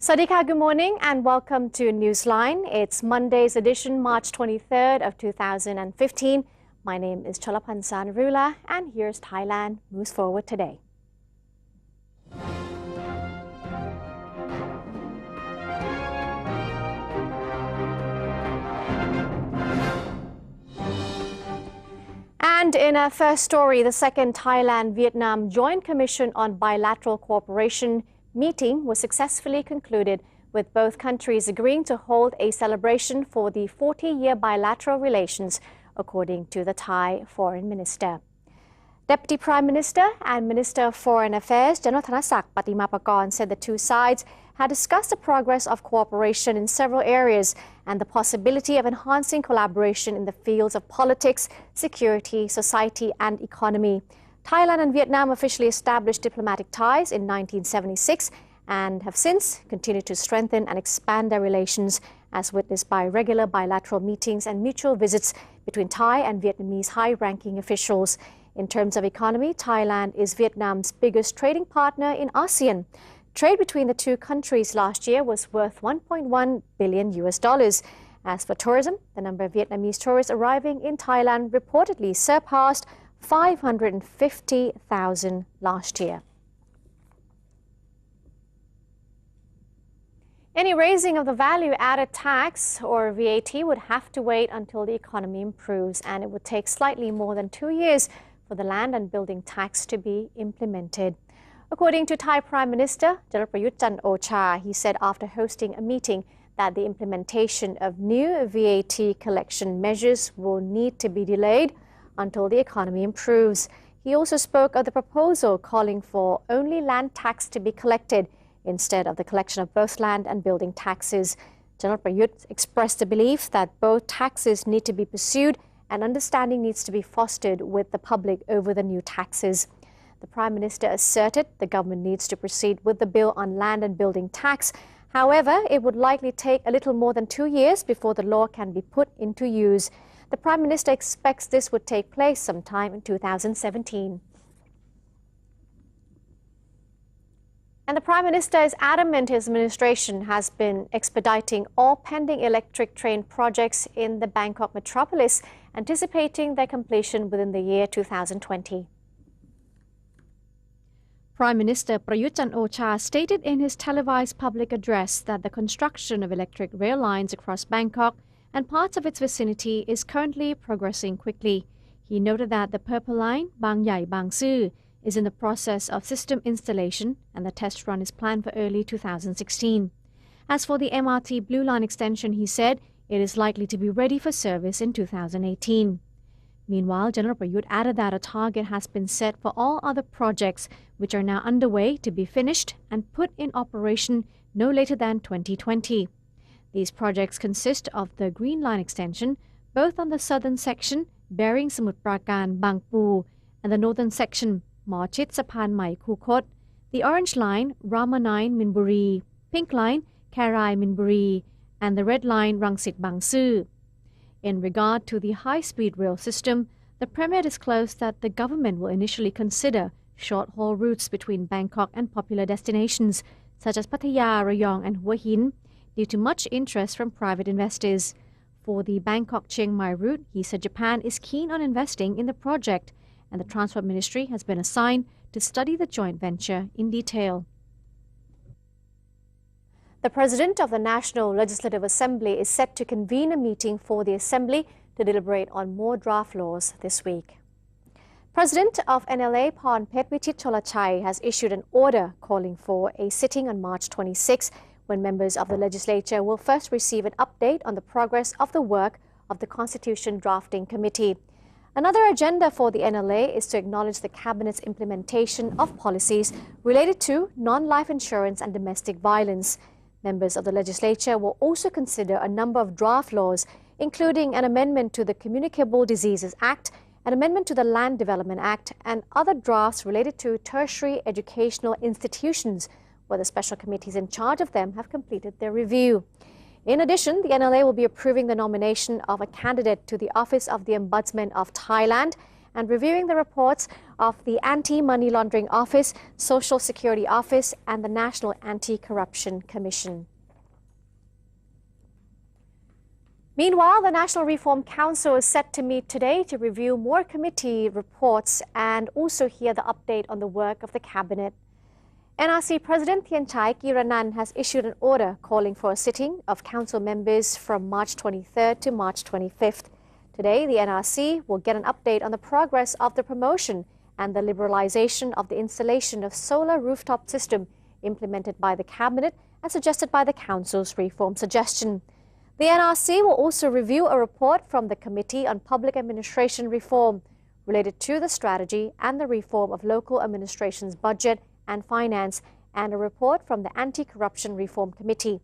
Sadika, good morning and welcome to Newsline. It's Monday's edition, March 23rd of 2015. My name is Cholapansan Rula and here's Thailand Moves Forward today. And in our first story, the second Thailand-Vietnam Joint Commission on Bilateral Cooperation meeting was successfully concluded, with both countries agreeing to hold a celebration for the 40-year bilateral relations, according to the Thai Foreign Minister. Deputy Prime Minister and Minister of Foreign Affairs Janothanasak Patimapakon said the two sides had discussed the progress of cooperation in several areas and the possibility of enhancing collaboration in the fields of politics, security, society and economy. Thailand and Vietnam officially established diplomatic ties in 1976 and have since continued to strengthen and expand their relations, as witnessed by regular bilateral meetings and mutual visits between Thai and Vietnamese high-ranking officials. In terms of economy, Thailand is Vietnam's biggest trading partner in ASEAN. Trade between the two countries last year was worth $1.1 billion. As for tourism, the number of Vietnamese tourists arriving in Thailand reportedly surpassed 550,000 last year. Any raising of the value-added tax or VAT would have to wait until the economy improves, and it would take slightly more than 2 years for the land and building tax to be implemented. According to Thai Prime Minister Prayut Chan-o-cha, he said after hosting a meeting that the implementation of new VAT collection measures will need to be delayed until the economy improves. He also spoke of the proposal calling for only land tax to be collected instead of the collection of both land and building taxes. General Prayut expressed the belief that both taxes need to be pursued and understanding needs to be fostered with the public over the new taxes. The Prime Minister asserted the government needs to proceed with the bill on land and building tax. However, it would likely take a little more than 2 years before the law can be put into use. The Prime Minister expects this would take place sometime in 2017. And the Prime Minister is adamant his administration has been expediting all pending electric train projects in the Bangkok metropolis, anticipating their completion within the year 2020. Prime Minister Prayut Chan-o-cha stated in his televised public address that the construction of electric rail lines across Bangkok and parts of its vicinity is currently progressing quickly. He noted that the Purple Line, Bang Yai Bang Su, is in the process of system installation and the test run is planned for early 2016. As for the MRT Blue Line extension, he said it is likely to be ready for service in 2018. Meanwhile, General Prayut added that a target has been set for all other projects which are now underway to be finished and put in operation no later than 2020. These projects consist of the Green Line extension, both on the southern section bearing Samut Prakan Bang Pu and the northern section Mawchit Sapan Mai Khukot, the Orange Line Rama 9 Minburi, Pink Line Karai Minburi, and the Red Line Rangsit Bang Su. In regard to the high-speed rail system, the Premier disclosed that the government will initially consider short-haul routes between Bangkok and popular destinations such as Pattaya, Rayong and Hua Hin, due to much interest from private investors. For the Bangkok-Chiang Mai route, he said Japan is keen on investing in the project and the Transport Ministry has been assigned to study the joint venture in detail. The President of the National Legislative Assembly is set to convene a meeting for the Assembly to deliberate on more draft laws this week. President of NLA Pornphet Wichit Cholachai has issued an order calling for a sitting on March 26, when members of the legislature will first receive an update on the progress of the work of the Constitution Drafting Committee. Another agenda for the NLA is to acknowledge the Cabinet's implementation of policies related to non-life insurance and domestic violence. Members of the legislature will also consider a number of draft laws, including an amendment to the Communicable Diseases Act, an amendment to the Land Development Act, and other drafts related to tertiary educational institutions, where the special committees in charge of them have completed their review. In addition, the NLA will be approving the nomination of a candidate to the office of the Ombudsman of Thailand and reviewing the reports of the Anti-Money Laundering Office, Social Security Office, and the National Anti-Corruption Commission. Meanwhile, the National Reform Council is set to meet today to review more committee reports and also hear the update on the work of the Cabinet. NRC President Thian Chai Kiranan has issued an order calling for a sitting of council members from March 23rd to March 25th. Today, the NRC will get an update on the progress of the promotion and the liberalization of the installation of solar rooftop system implemented by the Cabinet as suggested by the Council's reform suggestion. The NRC will also review a report from the Committee on Public Administration Reform related to the strategy and the reform of local administration's budget and finance, and a report from the Anti-Corruption Reform Committee.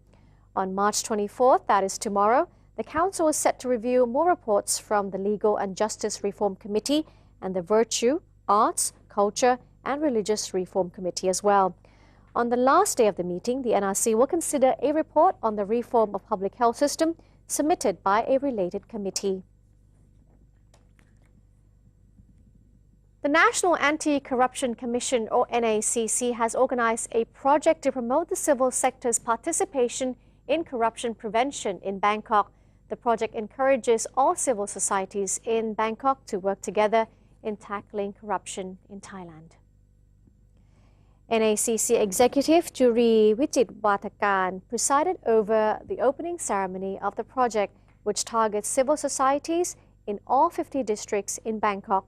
On March 24th, that is tomorrow, the Council is set to review more reports from the Legal and Justice Reform Committee and the Virtue, Arts, Culture and Religious Reform Committee as well. On the last day of the meeting, the NRC will consider a report on the reform of public health system submitted by a related committee. The National Anti-Corruption Commission, or NACC, has organized a project to promote the civil sector's participation in corruption prevention in Bangkok. The project encourages all civil societies in Bangkok to work together in tackling corruption in Thailand. NACC Executive Juri Wichit Watakan presided over the opening ceremony of the project, which targets civil societies in all 50 districts in Bangkok.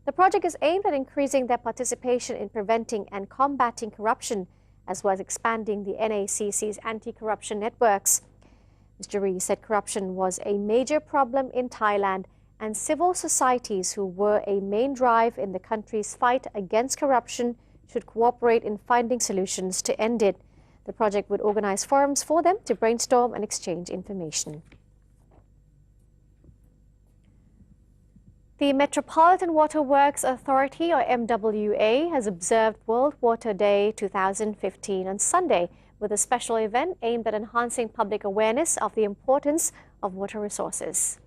The project is aimed at increasing their participation in preventing and combating corruption, as well as expanding the NACC's anti-corruption networks. Mr. Juri said corruption was a major problem in Thailand, and civil societies who were a main drive in the country's fight against corruption should cooperate in finding solutions to end it. The project would organize forums for them to brainstorm and exchange information. The Metropolitan Water Works Authority, or MWA, has observed World Water Day 2015 on Sunday with a special event aimed at enhancing public awareness of the importance of water resources.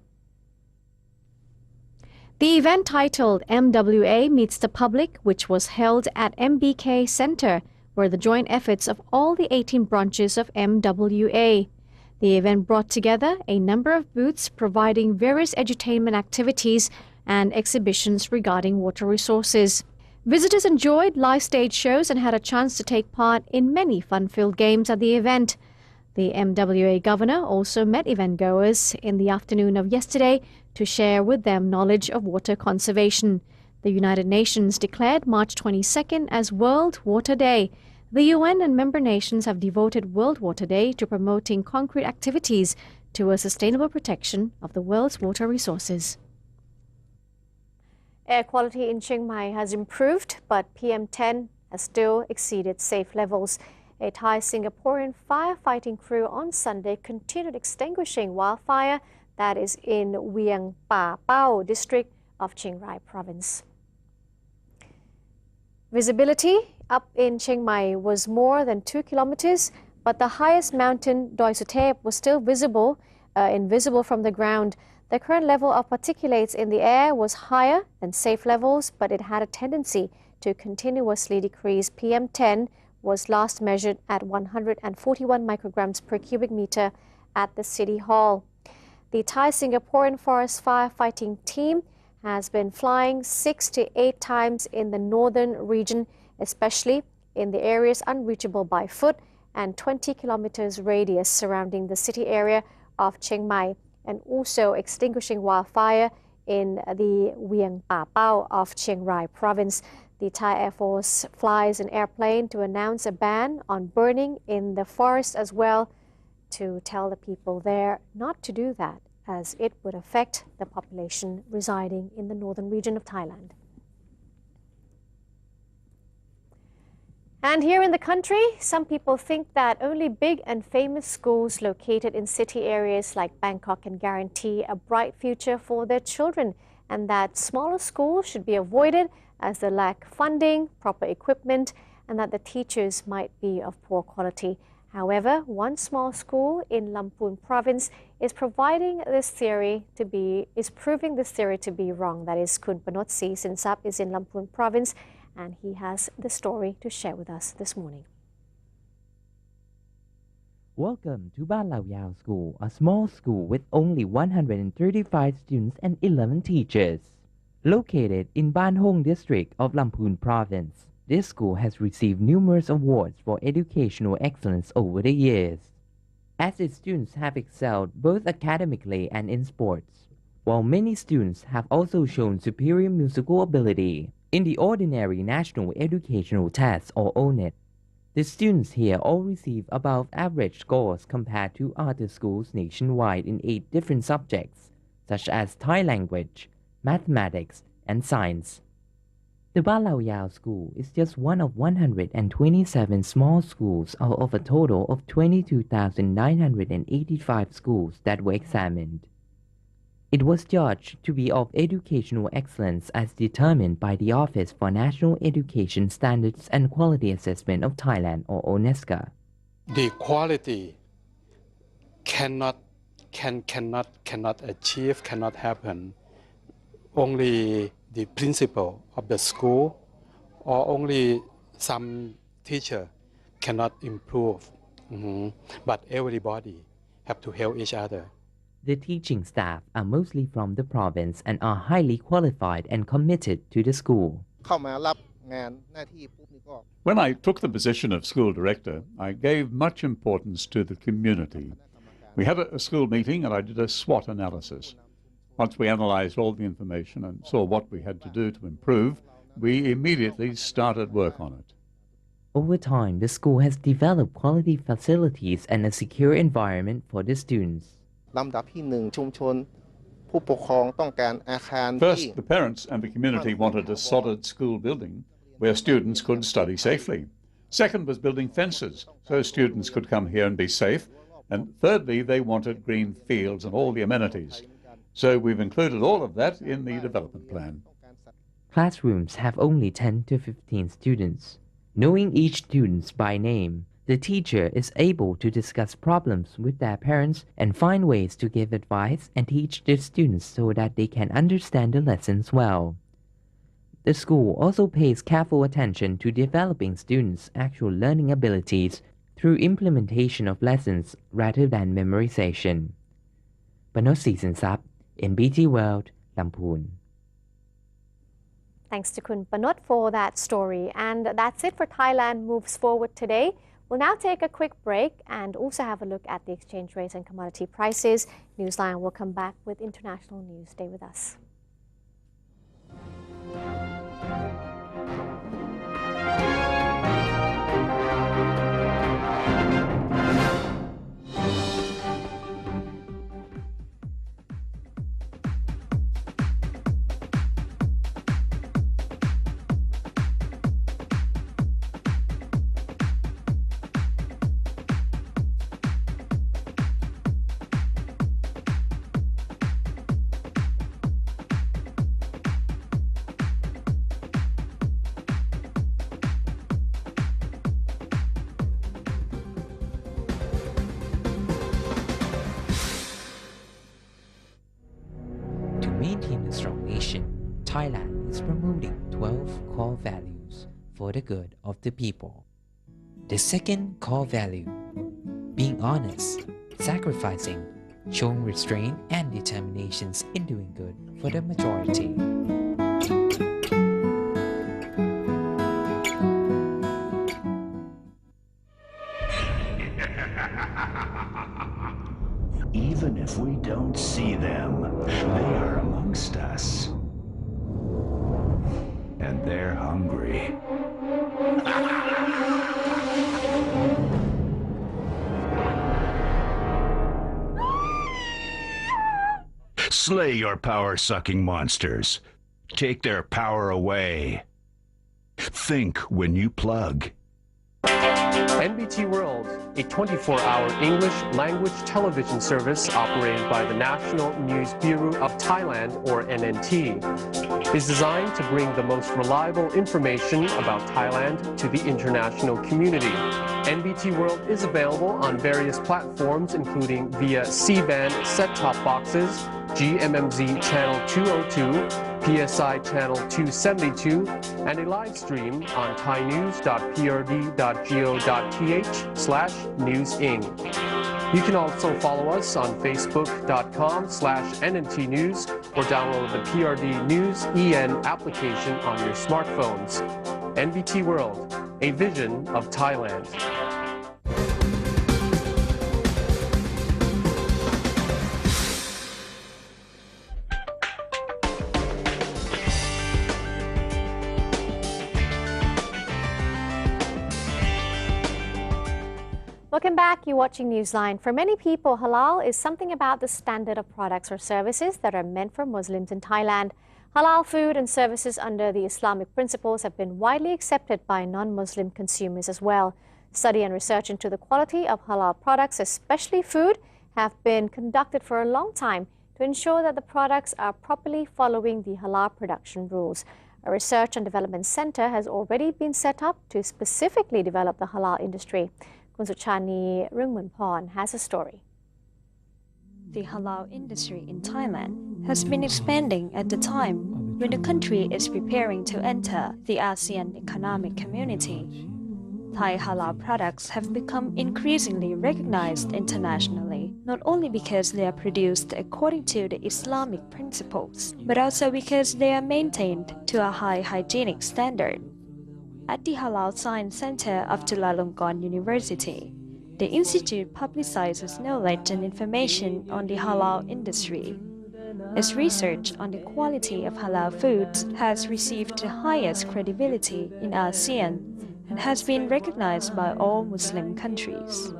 The event titled MWA Meets the Public, which was held at MBK Center, were the joint efforts of all the 18 branches of MWA. The event brought together a number of booths providing various edutainment activities and exhibitions regarding water resources. Visitors enjoyed live stage shows and had a chance to take part in many fun-filled games at the event. The MWA governor also met event-goers in the afternoon of yesterday to share with them knowledge of water conservation. The United Nations declared March 22nd as World Water Day. The UN and member nations have devoted World Water Day to promoting concrete activities towards sustainable protection of the world's water resources. Air quality in Chiang Mai has improved, but PM10 has still exceeded safe levels. A Thai-Singaporean firefighting crew on Sunday continued extinguishing wildfire that is in Vieng Pa Pao district of Chiang Rai province. Visibility up in Chiang Mai was more than 2 kilometers, but the highest mountain, Doi Suthep, was still invisible from the ground. The current level of particulates in the air was higher than safe levels, but it had a tendency to continuously decrease. PM10 was last measured at 141 micrograms per cubic meter at the City Hall. The Thai-Singaporean forest firefighting team has been flying 6 to 8 times in the northern region, especially in the areas unreachable by foot and 20 kilometers radius surrounding the city area of Chiang Mai, and also extinguishing wildfire in the Vieng Pa Pao of Chiang Rai province. The Thai Air Force flies an airplane to announce a ban on burning in the forest as well, to tell the people there not to do that, as it would affect the population residing in the northern region of Thailand. And here in the country, some people think that only big and famous schools located in city areas like Bangkok can guarantee a bright future for their children, and that smaller schools should be avoided as they lack funding, proper equipment, and that the teachers might be of poor quality. However, one small school in Lamphun province is proving this theory to be wrong. That is, Kun Panotsi Sinsap is in Lamphun province, and he has the story to share with us this morning. Welcome to Ban Lao Yao School, a small school with only 135 students and 11 teachers. Located in Ban Hong district of Lamphun province, this school has received numerous awards for educational excellence over the years, as its students have excelled both academically and in sports, while many students have also shown superior musical ability in the Ordinary National Educational Test or ONET. The students here all receive above average scores compared to other schools nationwide in 8 different subjects, such as Thai language, mathematics, and science. The Ban Lao Yao School is just one of 127 small schools out of a total of 22,985 schools that were examined. It was judged to be of educational excellence as determined by the Office for National Education Standards and Quality Assessment of Thailand or UNESCO. The quality cannot achieve, cannot happen. Only the principal of the school or only some teacher cannot improve. But everybody have to help each other. The teaching staff are mostly from the province and are highly qualified and committed to the school. When I took the position of school director, I gave much importance to the community. We had a school meeting and I did a SWOT analysis. Once we analyzed all the information and saw what we had to do to improve, we immediately started work on it. Over time, the school has developed quality facilities and a secure environment for the students. First, the parents and the community wanted a solid school building where students could study safely. Second was building fences so students could come here and be safe. And thirdly, they wanted green fields and all the amenities. So we've included all of that in the development plan. Classrooms have only 10 to 15 students. Knowing each student by name, the teacher is able to discuss problems with their parents and find ways to give advice and teach the students so that they can understand the lessons well. The school also pays careful attention to developing students' actual learning abilities through implementation of lessons rather than memorization. Panotsi Sinsap, NBT World, Lamphun. Thanks to Kun Panot for that story. And that's it for Thailand Moves Forward today. We'll now take a quick break and also have a look at the exchange rates and commodity prices. Newsline will come back with international news. Stay with us. To maintain a strong nation, Thailand is promoting 12 core values for the good of the people. The second core value, being honest, sacrificing, showing restraint and determinations in doing good for the majority. Even if we don't see them, they are amongst us. And they're hungry. Slay your power-sucking monsters. Take their power away. Think when you plug. NBT World, a 24-hour English language television service operated by the National News Bureau of Thailand, or NNT, is designed to bring the most reliable information about Thailand to the international community. NBT World is available on various platforms, including via C-band set-top boxes, GMMZ Channel 202, PSI Channel 272, and a live stream on thainews.prd.go.th/newsin. You can also follow us on facebook.com/NNT News or download the PRD News EN application on your smartphones. NBT World, a vision of Thailand. Welcome back. You're watching Newsline. For many people, halal is something about the standard of products or services that are meant for Muslims in Thailand. Halal food and services under the Islamic principles have been widely accepted by non-Muslim consumers as well. Study and research into the quality of halal products, especially food, have been conducted for a long time to ensure that the products are properly following the halal production rules. A research and development center has already been set up to specifically develop the halal industry. Kun Suchani Rungmunporn has a story. The halal industry in Thailand has been expanding at the time when the country is preparing to enter the ASEAN Economic Community. Thai halal products have become increasingly recognized internationally, not only because they are produced according to the Islamic principles, but also because they are maintained to a high hygienic standard. At the Halal Science Center of Chulalongkorn University, the institute publicizes knowledge and information on the halal industry. Its research on the quality of halal foods has received the highest credibility in ASEAN and has been recognized by all Muslim countries.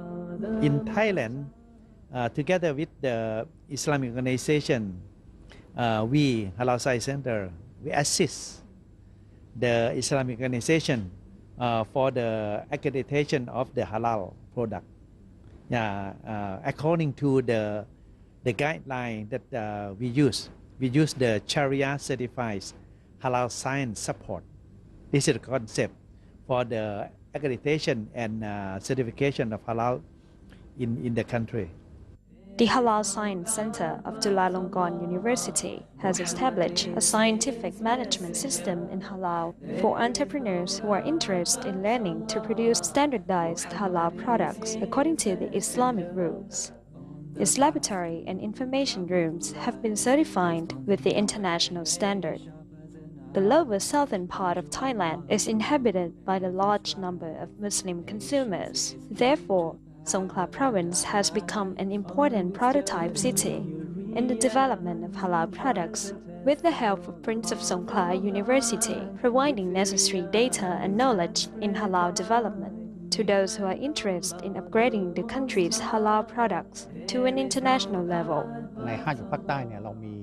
In Thailand, together with the Islamic organization, we, Halal Science Center, we assist the Islamic organization for the accreditation of the halal product. According to the guideline that we use the Sharia certified halal science support. This is the concept for the accreditation and certification of halal in the country. The Halal Science Center of Chulalongkorn University has established a scientific management system in halal for entrepreneurs who are interested in learning to produce standardized halal products according to the Islamic rules. Its laboratory and information rooms have been certified with the international standard. The lower southern part of Thailand is inhabited by the large number of Muslim consumers. Therefore, Songkhla province has become an important prototype city in the development of halal products, with the help of Prince of Songkhla University providing necessary data and knowledge in halal development to those who are interested in upgrading the country's halal products to an international level. ใน5จังหวัดภาคใต้เนี่ยเรามี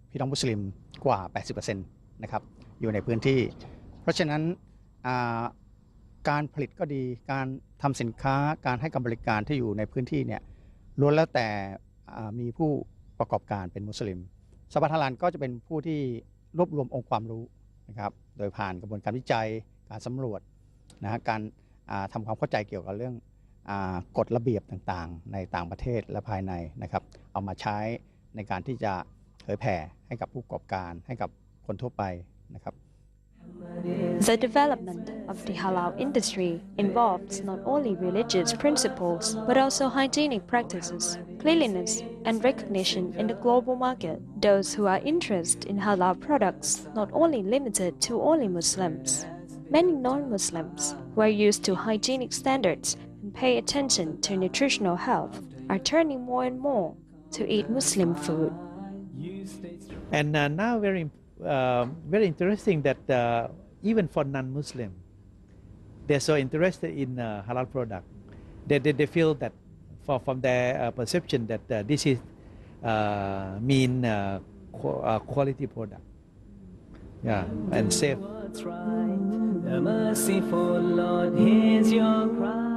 พี่น้องมุสลิมกว่า 80% นะครับอยู่ในพื้นที่เพราะฉะนั้นการผลิตก็ดีการทำสินค้าการให้บริการที่อยู่ในพื้นที่เนี่ยล้วนแล้วแต่มีผู้ประกอบการเป็นมุสลิมสภาทลานก็จะเป็นผู้ที่รวบรวมองค์ความรู้นะครับโดยผ่านกระบวนการวิจัยการสำรวจนะการทำความเข้าใจเกี่ยวกับเรื่องกฎระเบียบต่างๆในต่างประเทศและภายในนะครับเอามาใช้ในการที่จะเผยแผ่ให้กับผู้ประกอบการให้กับคนทั่วไปนะครับ The development of the halal industry involves not only religious principles but also hygienic practices, cleanliness, and recognition in the global market. Those who are interested in halal products not only limited to only Muslims. Many non-Muslims who are used to hygienic standards and pay attention to nutritional health are turning more and more to eat Muslim food. And now very interesting that even for non-Muslim, they're so interested in halal product. They feel that from their perception that this is quality product, and safe. that's right. The merciful Lord hears your cry.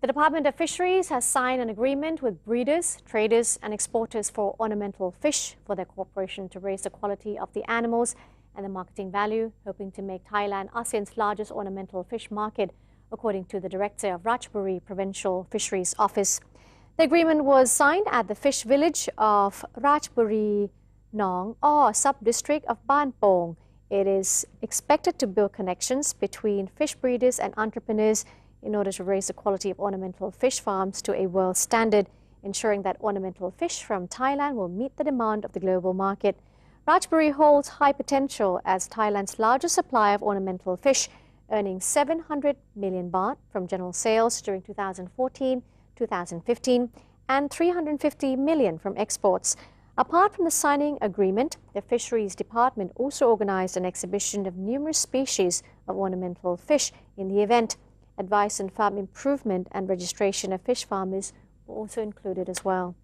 The Department of Fisheries has signed an agreement with breeders, traders and exporters for ornamental fish for their cooperation to raise the quality of the animals and the marketing value, hoping to make Thailand ASEAN's largest ornamental fish market, according to the director of Ratchaburi Provincial Fisheries Office. The agreement was signed at the fish village of Ratchaburi Nong Aw sub-district of Ban Pong. It is expected to build connections between fish breeders and entrepreneurs in order to raise the quality of ornamental fish farms to a world standard, ensuring that ornamental fish from Thailand will meet the demand of the global market. Ratchaburi holds high potential as Thailand's largest supplier of ornamental fish, earning 700 million baht from general sales during 2014-2015 and 350 million from exports. Apart from the signing agreement, the Fisheries Department also organized an exhibition of numerous species of ornamental fish in the event. Advice on farm improvement and registration of fish farmers were also included as well.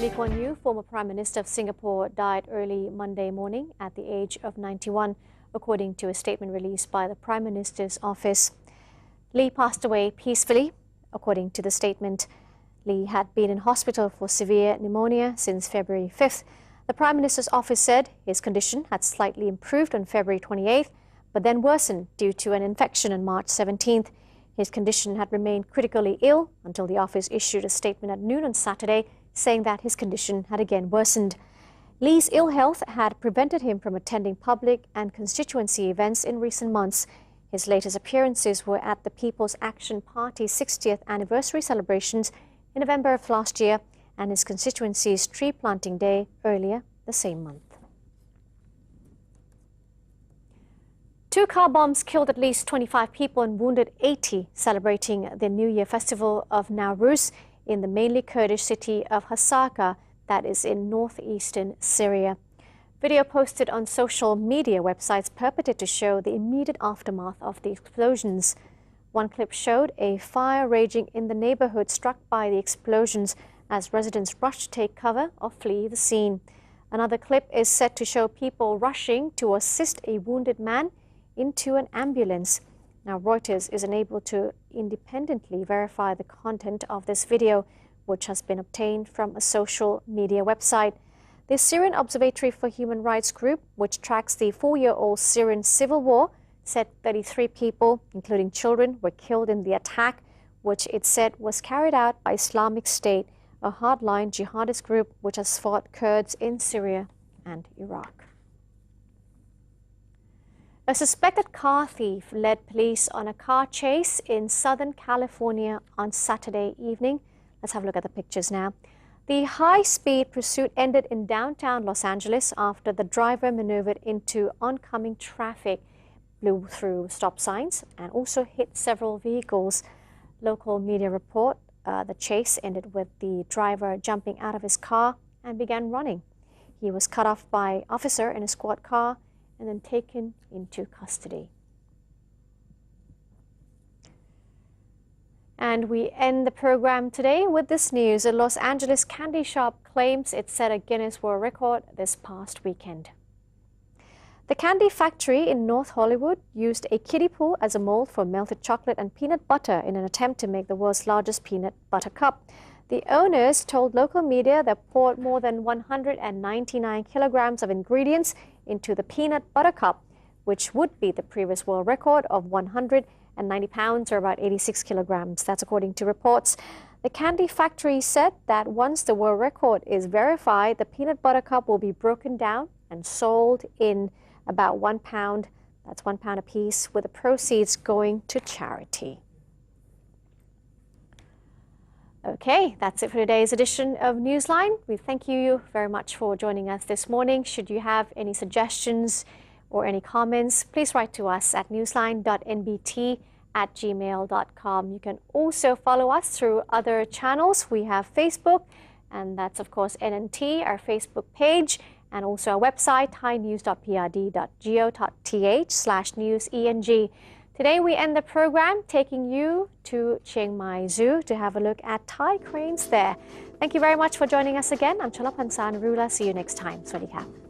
Lee Kuan Yew, former Prime Minister of Singapore, died early Monday morning at the age of 91, according to a statement released by the Prime Minister's office. Lee passed away peacefully, according to the statement. Lee had been in hospital for severe pneumonia since February 5th. The Prime Minister's office said his condition had slightly improved on February 28th, but then worsened due to an infection on March 17th. His condition had remained critically ill until the office issued a statement at noon on Saturday, saying that his condition had again worsened. Lee's ill health had prevented him from attending public and constituency events in recent months. His latest appearances were at the People's Action Party's 60th anniversary celebrations in November of last year and his constituency's tree planting day earlier the same month. 2 car bombs killed at least 25 people and wounded 80 celebrating the New Year festival of Nowruz in the mainly Kurdish city of Hasaka that is in northeastern Syria. Video posted on social media websites purported to show the immediate aftermath of the explosions. One clip showed a fire raging in the neighborhood struck by the explosions as residents rushed to take cover or flee the scene. Another clip is said to show people rushing to assist a wounded man into an ambulance. Now, Reuters is unable to independently verify the content of this video, which has been obtained from a social media website. The Syrian Observatory for Human Rights group, which tracks the 4-year-old Syrian civil war, said 33 people, including children, were killed in the attack, which it said was carried out by Islamic State, a hardline jihadist group which has fought Kurds in Syria and Iraq. A suspected car thief led police on a car chase in Southern California on Saturday evening. Let's have a look at the pictures now. The high-speed pursuit ended in downtown Los Angeles after the driver maneuvered into oncoming traffic, blew through stop signs, and also hit several vehicles. Local media report the chase ended with the driver jumping out of his car and began running. He was cut off by an officer in a squad car and then taken into custody. And we end the program today with this news. A Los Angeles candy shop claims it set a Guinness World Record this past weekend. The candy factory in North Hollywood used a kiddie pool as a mold for melted chocolate and peanut butter in an attempt to make the world's largest peanut butter cup. The owners told local media they poured more than 199 kilograms of ingredients into the peanut butter cup, which would be the previous world record of 190 pounds or about 86 kilograms. That's according to reports. The candy factory said that once the world record is verified, the peanut butter cup will be broken down and sold in about 1 pound. That's 1 pound a piece, with the proceeds going to charity. Okay, that's it for today's edition of Newsline. We thank you very much for joining us this morning. Should you have any suggestions or any comments, please write to us at newsline.nbt@gmail.com. You can also follow us through other channels. We have Facebook, and that's of course NNT, our Facebook page, and also our website, thainews.prd.go.th/newseng. Today we end the program taking you to Chiang Mai Zoo to have a look at Thai cranes there. Thank you very much for joining us again. I'm Chalapan San Rula. See you next time. สวัสดีค่ะ